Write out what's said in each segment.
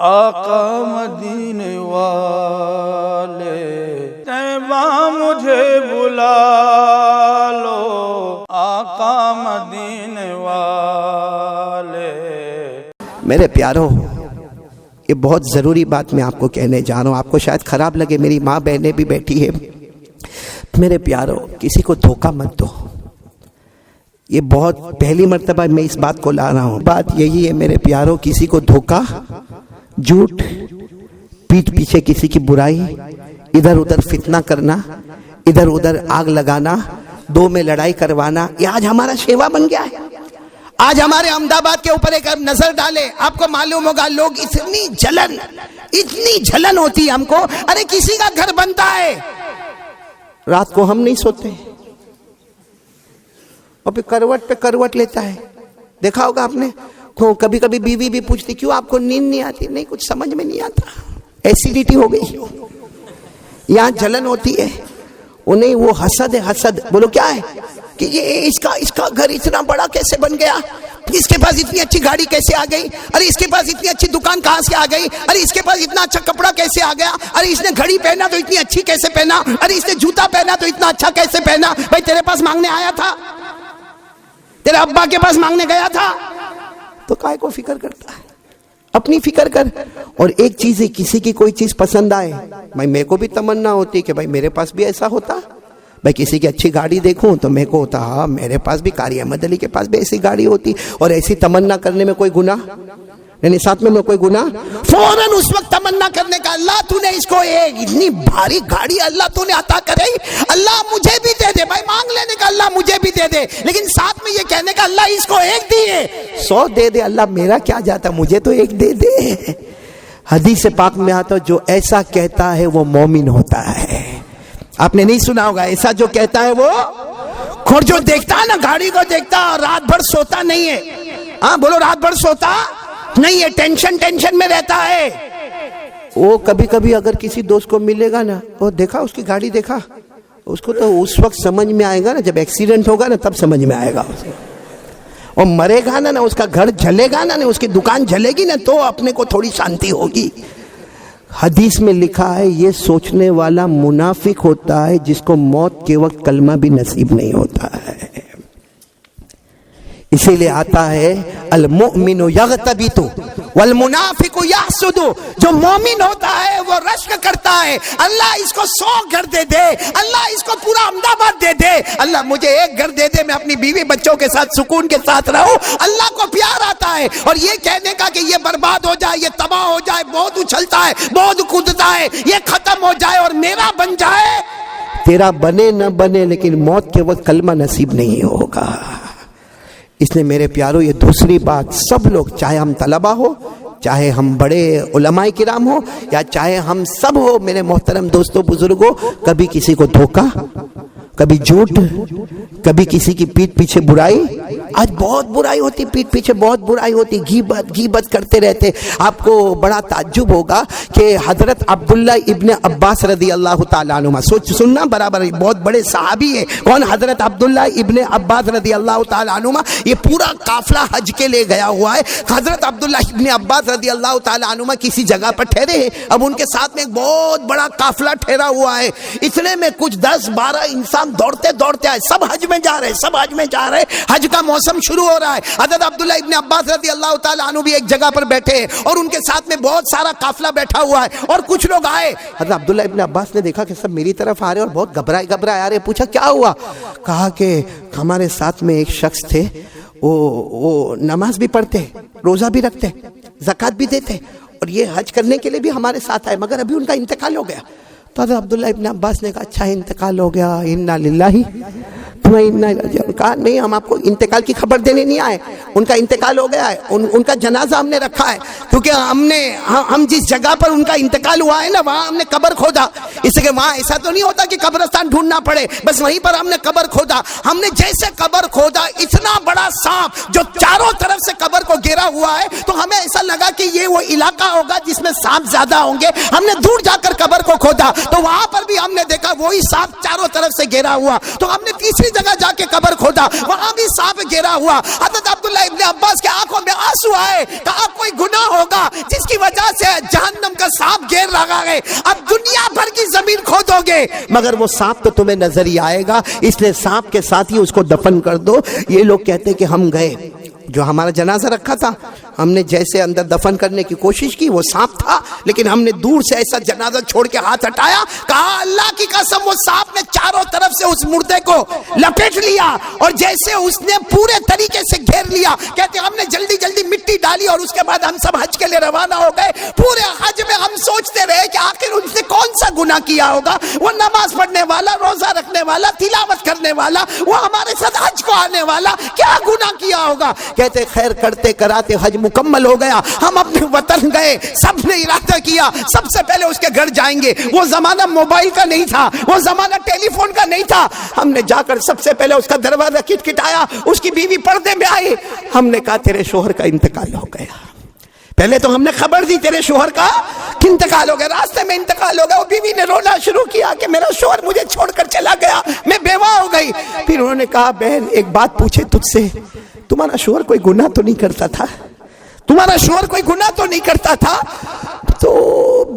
آقا مدینے والے طیبہ مجھے بلا لو، آقا مدینے والے۔ میرے پیارو، یہ بہت ضروری بات میں آپ کو کہنے جا رہا ہوں، آپ کو شاید خراب لگے، میری ماں بہنیں بھی بیٹھی ہے۔ میرے پیارو، کسی کو دھوکہ مت دو۔ یہ بہت پہلی مرتبہ میں اس بات کو لا رہا ہوں۔ بات یہی ہے میرے پیارو، کسی کو دھوکہ، جھوٹ، پیٹھ پیچھے کسی کی برائی، ادھر ادھر فتنہ کرنا، ادھر ادھر آگ لگانا، دو میں لڑائی کروانا، یہ آج ہمارا شیوا بن گیا ہے۔ آج ہمارے احمد آباد کے اوپر ایک نظر ڈالے، آپ کو معلوم ہوگا لوگ اتنی جلن ہوتی ہے ہم کو۔ ارے کسی کا گھر بنتا ہے، رات کو ہم نہیں سوتے اور پھر کروٹ پہ کروٹ لیتا ہے۔ دیکھا ہوگا آپ نے، کبھی کبھی بیوی بھی پوچھتی کیوں آپ کو نیند نہیں آتی؟ نہیں، کچھ سمجھ میں نہیں آتا، ایسیڈیٹی ہو گئی۔ یہاں جلن ہوتی ہے انہیں، وہ حسد ہے، حسد۔ بولو کیا ہے کہ یہ اس کا گھر اتنا بڑا کیسے بن گیا، اس کے پاس اتنی اچھی گاڑی کیسے آ گئی، ارے اس کے پاس اتنی اچھی دکان کہاں سے آ گئی، ارے اس کے پاس اتنا اچھا کپڑا کیسے آ گیا، ارے اس نے گھڑی پہنا تو اتنی اچھی کیسے پہنا، ارے اس نے جوتا پہنا تو اتنا اچھا کیسے پہنا۔ بھائی تیرے پاس مانگنے آیا تھا، تیرے ابا کے پاس مانگنے گیا تھا، تو کائے کو فکر کرتا ہے؟ اپنی فکر کر۔ اور ایک چیز ہے، کسی کی کوئی چیز پسند آئے، بھائی میرے کو بھی تمنا ہوتی ہے کہ بھائی میرے پاس بھی ایسا ہوتا۔ بھائی کسی کی اچھی گاڑی دیکھوں تو میرے کو ہوتا ہاں میرے پاس بھی، قاری احمد علی کے پاس بھی ایسی گاڑی ہوتی۔ اور ایسی تمنا کرنے میں کوئی گناہ یعنی ساتھ میں کوئی گناہ، فوراً اس وقت تمنا کرنے کا، اللہ تو نے اس کو ایک اتنی بھاری گاڑی اللہ تو نے عطا کرے، اللہ مجھے بھی دے دے۔ بھائی مانگ لینے کا اللہ مجھے بھی دے دے، لیکن ساتھ میں یہ کہنے کا اللہ اس کو ایک دیے، 100 دے دے، اللہ میرا کیا جاتا، مجھے تو ایک دے دے۔ حدیث پاک میں آتا جو ایسا کہتا ہے وہ مومن ہوتا ہے۔ آپ نے نہیں سنا ہوگا، ایسا جو کہتا ہے وہ، اور جو دیکھتا ہے نا گاڑی کو دیکھتا اور رات بھر سوتا نہیں ہے، ہاں بولو رات بھر سوتا نہیں ہے، ٹینشن میں رہتا ہے، وہ کبھی کبھی اگر کسی دوست کو ملے گا نا، وہ دیکھا اس کی گاڑی دیکھا، اس کو تو اس وقت سمجھ میں آئے گا نا جب ایکسیڈنٹ ہوگا نا، تب سمجھ میں آئے گا اس کو۔ اور مرے گا نا، اس کا گھر جلے گا نا، اس کی دکان جلے گی نا، تو اپنے کو تھوڑی شانتی ہوگی۔ حدیث میں لکھا ہے یہ سوچنے والا منافق ہوتا ہے جس کو موت کے وقت کلمہ بھی نصیب نہیں ہوتا ہے۔ اسی لیے آتا ہے المؤمن یغتبط والمنافق یحسد، جو مومن ہوتا ہے وہ رشک کرتا ہے، اللہ اس کو 100 گھر دے دے، اللہ اس کو پورا احمد آباد دے دے، اللہ مجھے ایک گھر دے دے، میں اپنی بیوی بچوں کے ساتھ سکون کے ساتھ رہوں، اللہ کو پیار آتا ہے۔ اور یہ کہنے کا کہ یہ برباد ہو جائے، یہ تباہ ہو جائے، بہت اچھلتا ہے، بہت کودتا ہے، یہ ختم ہو جائے اور میرا بن جائے، تیرا بنے نہ بنے لیکن موت کے وقت کلمہ نصیب نہیں ہوگا۔ اس لیے میرے پیارو، یہ دوسری بات، سب لوگ، چاہے ہم طلبہ ہو، چاہے ہم بڑے علماء کرام ہو، یا چاہے ہم سب ہو، میرے محترم دوستو بزرگوں، کبھی کسی کو دھوکہ، کبھی جھوٹ، کبھی کسی کی پیٹھ پیچھے برائی۔ آج بہت برائی ہوتی، پیٹھ پیچھے بہت برائی ہوتی، غیبت کرتے رہتے۔ آپ کو بڑا تعجب ہوگا کہ حضرت عبداللہ ابن عباس رضی اللہ تعالیٰ عنہ، سننا برابر، بہت بڑے صحابی ہے، کون؟ حضرت عبداللہ ابن عباس رضی اللہ تعالیٰ عنہ۔ یہ پورا قافلہ حج کے لیے گیا ہوا ہے۔ حضرت عبداللہ ابن عباس رضی اللہ تعالیٰ عنہ کسی جگہ پر ٹھہرے ہیں، اب ان کے ساتھ میں ایک بہت بڑا قافلہ ٹھہرا ہوا ہے۔ اتنے میں کچھ 10-12 انسان دوڑتے آئے، سب حج میں جا رہے، حج کا موسم شروع ہو رہا ہے۔ حضرت عبداللہ ابن عباس رضی اللہ تعالیٰ عنہ بھی ایک جگہ پر بیٹھے ہیں اور ان کے ساتھ میں بہت سارا قافلہ بیٹھا ہوا ہے اور کچھ لوگ آئے۔ حضرت عبداللہ ابن عباس نے دیکھا کہ سب میری طرف آ رہے اور بہت گھبرائے آ رہے، پوچھا کیا ہوا؟ کہا کہ ہمارے ساتھ میں ایک شخص تھے، وہ نماز بھی پڑھتے، روزہ بھی رکھتے، زکوٰۃ بھی دیتے، اور یہ حج کرنے کے لیے بھی ہمارے ساتھ آئے، مگر ابھی ان کا انتقال ہو گیا۔ تو حضرت عبداللہ ابن عباس نے کہا اچھا انتقال ہو گیا، انا للہ کہا نہیں، ہم آپ کو انتقال کی خبر دینے نہیں آئے، ان کا انتقال ہو گیا ہے، ان کا جنازہ ہم نے رکھا ہے، کیونکہ ہم جس جگہ پر ان کا انتقال ہوا ہے نا، وہاں ہم نے قبر کھودا، اس لیے وہاں ایسا تو نہیں ہوتا کہ قبرستان ڈھونڈنا پڑے، بس وہیں پر ہم نے قبر کھودا۔ ہم نے جیسے قبر کھودا، اتنا بڑا سانپ جو چاروں طرف سے قبر کو گھیرا ہوا ہے، تو ہمیں ایسا لگا کہ یہ وہ علاقہ ہوگا جس میں سانپ زیادہ ہوں گے، ہم نے دور جا کر قبر کو کھودا، تو وہاں پر بھی ہم نے دیکھا وہی سانپ چاروں طرف سے گھیرا ہوا. تو ہم نے تیسری جگہ جا کے قبر کھودا, وہاں بھی سانپ گھیرا ہوا. حضرت عبداللہ ابن عباس کے آنکھوں میں آنسو آئے, کہا کوئی گناہ ہوگا جس کی وجہ سے جہنم کا سانپ گھیر رہا ہے, اب دنیا بھر کی زمین کھودو گے مگر وہ سانپ تو تمہیں نظر ہی آئے گا, اس لیے سانپ کے ساتھ ہی اس کو دفن کر دو. یہ لوگ کہتے ہیں کہ ہم گئے, جو ہمارا جنازہ رکھا تھا ہم نے جیسے اندر دفن کرنے کی کوشش کی, وہ سانپ تھا, لیکن ہم نے دور سے ایسا جنازہ چھوڑ کے ہاتھ ہٹایا, کہا اللہ کی قسم وہ سانپ نے چاروں طرف سے اس مردے کو لپیٹ لیا اور جیسے اس نے پورے طریقے سے گھیر لیا. کہتے ہم نے جلدی جلدی مٹی ڈالی اور اس کے بعد ہم سب حج کے لیے روانہ ہو گئے. پورے حج میں ہم سوچتے رہے کہ آخر اس نے کون سا گناہ کیا ہوگا, وہ نماز پڑھنے والا, روزہ رکھنے والا, تلاوت کرنے والا, وہ ہمارے ساتھ حج کو آنے والا, کیا گناہ کیا ہوگا. کہتے خیر کرتے کراتے حج مکمل ہو گیا, ہم اپنے وطن گئے, سب نے ارادہ کیا سب سے پہلے اس کے گھر جائیں گے. وہ زمانہ موبائل کا نہیں تھا, وہ زمانہ ٹیلی فون کا نہیں تھا. ہم نے جا کر سب سے پہلے اس کا دروازہ کھٹکھٹایا, اس کی بیوی پردے میں آئی. ہم نے کہا تیرے شوہر کا انتقال ہو گیا. پہلے تو ہم نے خبر دی تیرے شوہر کا انتقال ہو گیا, راستے میں انتقال ہو گیا. وہ بیوی نے رونا شروع کیا کہ میرا شوہر مجھے چھوڑ کر چلا گیا, میں بیوہ ہو گئی. پھر انہوں نے کہا بہن ایک بات پوچھے تجھ سے, تمہارا شوہر کوئی گناہ تو نہیں کرتا تھا؟ تمہارا شوہر کوئی گناہ تو نہیں کرتا تھا؟ تو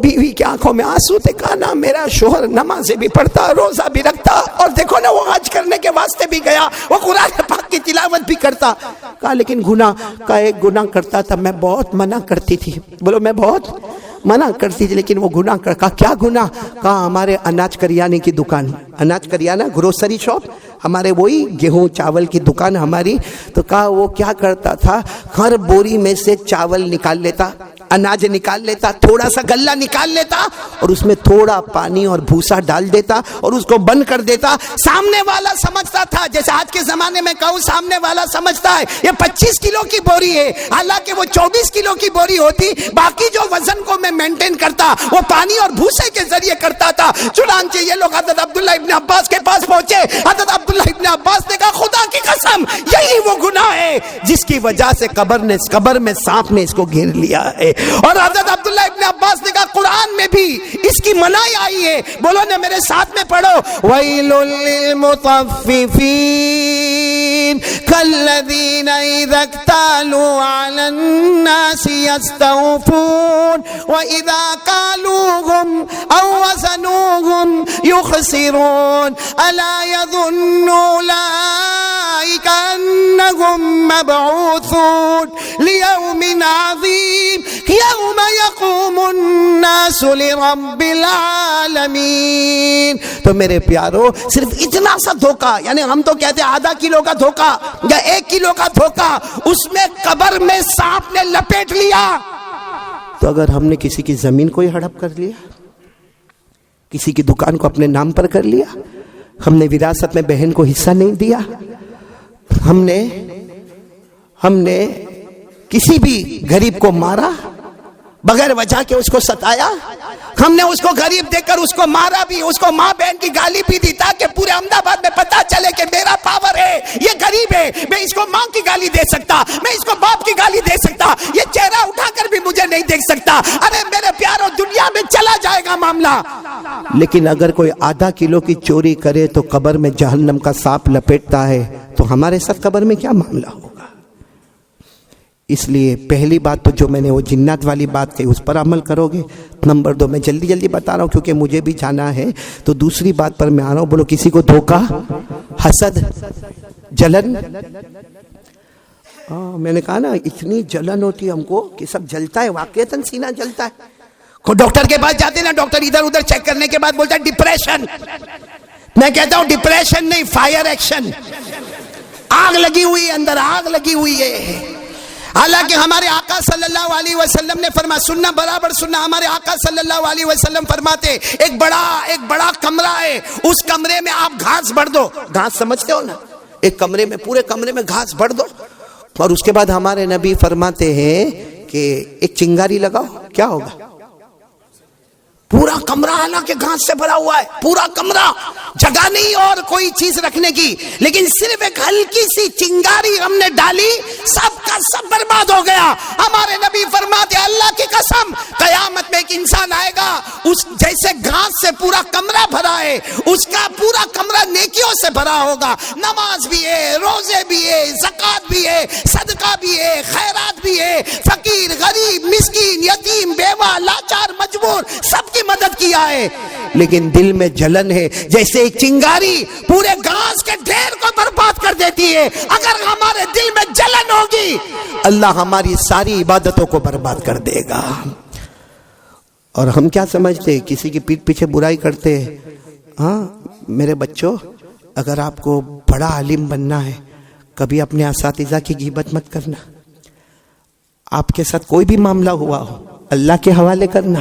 بیوی کی آنکھوں میں آنسو تھے. کہا نا میرا شوہر نمازیں بھی پڑھتا, روزہ بھی رکھتا, اور دیکھو نا وہ حج کرنے کے واسطے بھی گیا, وہ قرآن پاک کی تلاوت بھی کرتا. کہا لیکن گناہ کا ایک گناہ کرتا تھا, میں بہت منع کرتی تھی. بولو میں بہت منع کرتی تھی لیکن وہ گناہ کر. کہا کیا گناہ؟ کہا ہمارے اناج کریانے کی دکان, اناج کریانہ گروسری شاپ, ہمارے وہی گیہوں چاول کی دکان ہماری. تو کہا وہ کیا کرتا تھا, ہر بوری میں سے چاول نکال لیتا, اناج نکال لیتا, تھوڑا سا غلہ نکال لیتا اور اس میں تھوڑا پانی اور بھوسا ڈال دیتا اور اس کو بند کر دیتا. سامنے والا سمجھتا تھا, جیسے آج کے زمانے میں کہوں سامنے والا سمجھتا ہے یہ 25 کلو کی بوری ہے, حالانکہ وہ 24 کلو کی بوری ہوتی. باقی جو وزن کو میں مینٹین کرتا وہ پانی اور بھوسے کے ذریعے کرتا تھا. چنانچہ یہ لوگ حضرت عبداللہ ابن عباس کے پاس پہنچے. حضرت عبداللہ ابن عباس نے کہا خدا کی قسم یہی وہ گناہ ہے جس کی وجہ سے قبر میں سانپ نے اس کو گھیر لیا ہے. اور حضرت عبداللہ ابن عباس نے کہا قرآن میں بھی اس کی منائی آئی ہے. بولو نا میرے ساتھ میں پڑھو, وَيْلٌ لِّلْمُطَفِّفِينَ كَالَّذِينَ إِذَا اكْتَالُوا عَلَى النَّاسِ يَسْتَوْفُونَ وَإِذَا كَالُوهُمْ أَوْ وَزَنُوهُمْ يُخْسِرُونَ أَلَا يَظُنُّ أُولَئِكَ أَنَّهُمْ مَبْعُوثُونَ لِيَوْمٍ عَظِيمٍ يَوْمَ يَقُومُ النَّاسُ لِرَبِّ الْعَالَمِينَ. تو میرے پیارو صرف اتنا سا دھوکہ, یعنی ہم تو کہتے ہیں آدھا کلو کا دھوکہ یا 1 کلو کا دھوکہ, اس میں قبر میں سانپ نے لپیٹ لیا. تو اگر ہم نے کسی کی زمین کو ہی ہڑپ کر لیا, کسی کی دکان کو اپنے نام پر کر لیا, ہم نے وراثت میں بہن کو حصہ نہیں دیا, ہم نے کسی بھی غریب کو مارا بغیر وجہ کے, اس کو ستایا, ہم نے اس کو غریب دیکھ کر اس کو مارا بھی, اس کو ماں بہن کی گالی بھی دی تاکہ پورے احمد آباد میں پتا چلے کہ میرا پاور ہے, یہ غریب ہے, میں اس کو ماں کی گالی دے سکتا, میں اس کو باپ کی گالی دے سکتا, یہ چہرہ اٹھا کر بھی مجھے نہیں دیکھ سکتا. ارے میرے پیاروں دنیا میں چلا جائے گا معاملہ. لیکن اگر کوئی آدھا کلو کی چوری کرے تو قبر میں جہنم کا سانپ لپیٹتا ہے, تو ہمارے ساتھ قبر میں کیا معاملہ ہوگا؟ اس لیے پہلی بات تو جو میں نے وہ جنات والی بات کہی اس پر عمل کرو گے. نمبر 2 میں جلدی جلدی بتا رہا ہوں کیونکہ مجھے بھی جانا ہے, تو دوسری بات پر میں آ رہا ہوں. بولو کسی کو دھوکہ, حسد, جلن. میں نے کہا نا اتنی جلن ہوتی ہے ہم کو کہ سب جلتا ہے, واقعتاً سینہ جلتا ہے. ڈاکٹر کے پاس جاتے نا, ڈاکٹر ادھر ادھر چیک کرنے کے بعد بولتا ہے ڈپریشن. میں کہتا ہوں ڈپریشن نہیں, فائر ایکشن. آگ لگی ہوئی ہے اندر, آگ لگی ہوئی ہے. حالانکہ ہمارے آقا صلی اللہ علیہ وسلم نے فرمایا, سننا برابر سننا, ہمارے آقا صلی اللہ علیہ وسلم فرماتے ایک بڑا کمرہ ہے, اس کمرے میں آپ گھاس بڑھ دو. گھاس سمجھتے ہو نا, ایک کمرے میں, پورے کمرے میں گھاس بڑھ دو, اور اس کے بعد ہمارے نبی فرماتے ہیں کہ ایک چنگاری لگاؤ, کیا ہوگا؟ پورا کمرہ حالانکہ گھاس سے بھرا ہوا ہے, پورا کمرہ, جگہ نہیں اور کوئی چیز رکھنے کی, لیکن صرف ایک ہلکی سی چنگاری ہم نے ڈالی, سب کا سب برباد ہو گیا. ہمارے نبی فرماتے اللہ کی قسم قیامت میں ایک انسان آئے گا, اس جیسے گھاس سے پورا کمرہ بھرا ہے، اس کا پورا کمرہ نیکیوں سے بھرا ہوگا، نماز بھی ہے، روزے بھی ہے، زکوٰۃ بھی ہے، صدقہ بھی ہے، خیرات بھی ہے، فقیر غریب مسکین یتیم بیوہ لاچار مجبور سب کی مدد کیا ہے، لیکن دل میں جلن ہے، جیسے ایک چنگاری پورے گھاس کے ڈھیر کو برباد کر دیتی ہے۔ اگر ہمارے دل میں جلن ہوگی اللہ ہماری ساری عبادتوں کو برباد کر دے گا۔ اور ہم کیا سمجھتے، کسی کی پیٹھ پیچھے برائی کرتے؟ ہاں میرے بچوں، اگر آپ کو بڑا عالم بننا ہے کبھی اپنے اساتذہ کی غیبت مت کرنا۔ آپ کے ساتھ کوئی بھی معاملہ ہوا ہو اللہ کے حوالے کرنا،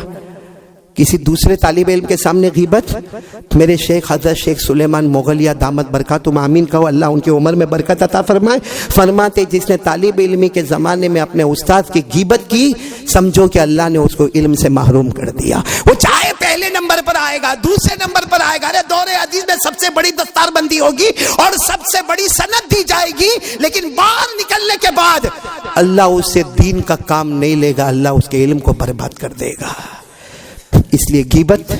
کسی دوسرے طالب علم کے سامنے غیبت۔ میرے شیخ حضرت شیخ سلیمان مغلیہ دامت برکاتہم آمین کہو، اللہ ان کی عمر میں برکت عطا فرمائے، فرماتے جس نے طالب علمی کے زمانے میں اپنے استاد کی غیبت کی سمجھو کہ اللہ نے اس کو علم سے محروم کر دیا۔ وہ چاہے پہلے نمبر پر آئے گا دوسرے نمبر پر آئے گا، ارے دور حدیث میں سب سے بڑی دستار بندی ہوگی اور سب سے بڑی سند دی جائے گی، لیکن باہر نکلنے کے بعد اللہ اس سے دین کا کام نہیں لے گا، اللہ اس کے علم کو برباد کر دے گا۔ اس لیے غیبت،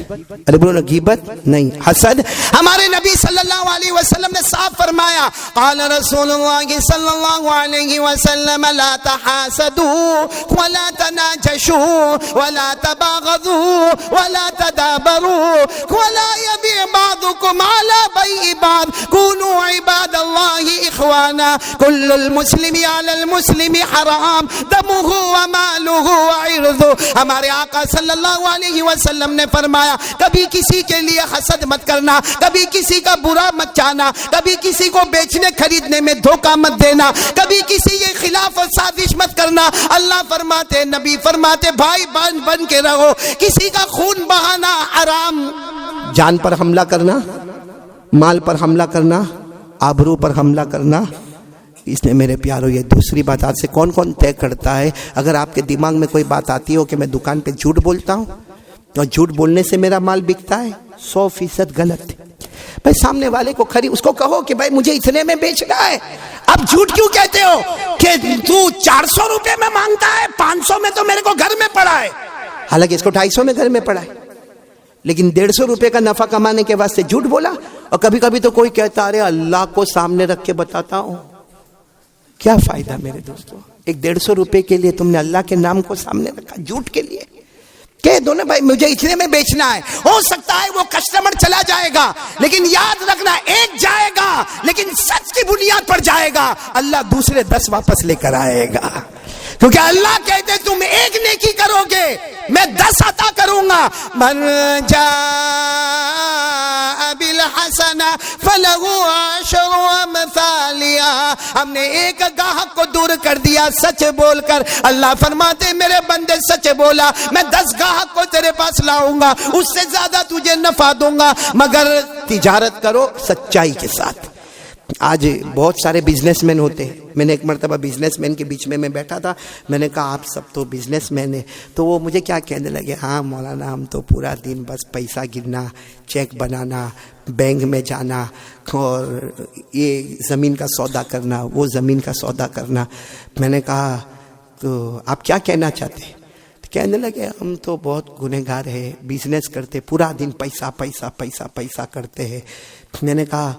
ارے بولو نا غیبت نہیں، حسد۔ ہمارے نبی صلی اللہ علیہ وسلم نے صاف فرمایا، قال رسول اللہ صلی اللہ علیہ وسلم لا تحاسدوا ولا تناجشوا ولا تباغضوا ولا تدابروا ولا يبيع بعضكم على بيع بعض كونوا عباد الله اخوانا كل المسلم على المسلم حرام دمه وماله وعرضه۔ ہمارے آقا صلی اللہ علیہ وسلم نے فرمایا کبھی کسی کے لیے حسد مت کرنا، کبھی کسی کا برا مت چاہنا، کبھی کسی کو بیچنے خریدنے میں دھوکہ مت دینا، کبھی کسی کے خلاف سازش مت کرنا۔ اللہ فرماتے، نبی فرماتے بھائی بن کے رہو، کسی کا خون بہانا حرام۔ جان پر حملہ کرنا، مال پر حملہ کرنا، آبرو پر حملہ کرنا، اس نے میرے پیارو یہ دوسری بات آج سے کون کون طے کرتا ہے؟ اگر آپ کے دماغ میں کوئی بات آتی ہو کہ میں دکان پہ جھوٹ بولتا ہوں اور جھوٹ بولنے سے میرا مال بکتا ہے، 100% غلط ہے۔ بھائی سامنے والے کو اس کو کہو کہ بھائی مجھے اتنے میں بیچنا ہے، اب جھوٹ کیوں کہتے ہو کہ تو 400 روپے میں مانگتا ہے، 500 میں تو میرے کو گھر میں پڑا ہے، حالانکہ اس کو 250 میں گھر میں پڑا ہے، لیکن 150 روپے کا نفع کمانے کے واسطے جھوٹ بولا۔ اور کبھی کبھی تو کوئی کہتا ارے اللہ کو سامنے رکھ کے بتاتا ہوں، کیا فائدہ میرے دوستوں؟ ایک 150 روپے کے لیے تم نے اللہ کے نام کو سامنے رکھا جھوٹ کے لیے۔ کہہ دو نا بھائی مجھے اتنے میں بیچنا ہے، ہو سکتا ہے وہ کسٹمر چلا جائے گا، لیکن یاد رکھنا ایک جائے گا لیکن سچ کی بنیاد پر جائے گا، اللہ دوسرے 10 واپس لے کر آئے گا، کیونکہ اللہ کہتے تم ایک نیکی کرو گے میں 10 عطا کروں گا۔ من جاء بالحسنہ فلہ عشر امثالہا۔ ہم نے ایک گاہک کو دور کر دیا سچ بول کر، اللہ فرماتے میرے بندے سچ بولا میں 10 گاہک کو تیرے پاس لاؤں گا، اس سے زیادہ تجھے نفع دوں گا، مگر تجارت کرو سچائی کے ساتھ۔ آج بہت سارے بزنس مین ہوتے ہیں، میں نے ایک مرتبہ بزنس مین کے بیچ میں بیٹھا تھا، میں نے کہا آپ سب تو بزنس مین ہیں، تو وہ مجھے کیا کہنے لگے، ہاں مولانا ہم تو پورا دن بس پیسہ گننا، چیک بنانا، بینک میں جانا اور یہ زمین کا سودا کرنا، وہ زمین کا سودا کرنا۔ میں نے کہا تو آپ کیا کہنا چاہتے ہیں؟ کہنے لگے ہم تو بہت گنہگار ہیں، بزنس کرتے پورا دن پیسہ پیسہ پیسہ پیسہ کرتے ہیں۔ میں نے کہا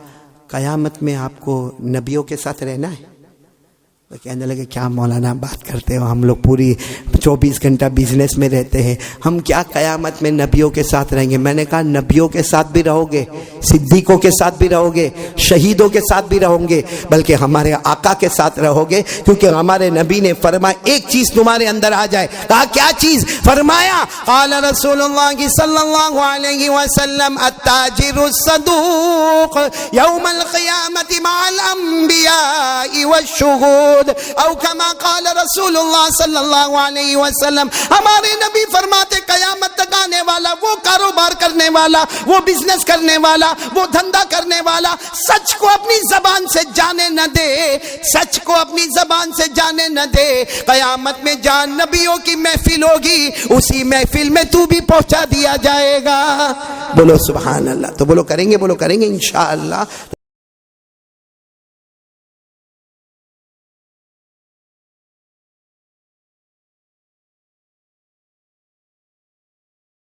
قیامت میں آپ کو نبیوں کے ساتھ رہنا ہے؟ وہ کہنے لگے کیا مولانا بات کرتے ہو، ہم لوگ پوری 24 گھنٹہ بزنس میں رہتے ہیں، ہم کیا قیامت میں نبیوں کے ساتھ رہیں گے؟ میں نے کہا نبیوں کے ساتھ بھی رہو گے، صدیقوں کے ساتھ بھی رہو گے، شہیدوں کے ساتھ بھی رہو گے، بلکہ ہمارے آقا کے ساتھ رہو گے، کیونکہ ہمارے نبی نے فرمایا ایک چیز تمہارے اندر آ جائے۔ کہا کیا چیز؟ فرمایا قال رسول اللہ صلی اللہ علیہ وسلم التاجر الصدوق یوم القیامت مع الانبیاء والشہود، او کما قال رسول اللہ صلی اللہ علیہ وسلم۔ ہمارے نبی فرماتے قیامت تک آنے والا وہ کاروبار کرنے والا، وہ بزنس کرنے والا، وہ دھندا کرنے والا سچ کو اپنی زبان سے جانے نہ دے، سچ کو اپنی زبان سے جانے نہ دے، قیامت میں جان نبیوں کی محفل ہوگی، اسی محفل میں تو بھی پہنچا دیا جائے گا۔ بولو سبحان اللہ۔ تو بولو کریں گے انشاءاللہ۔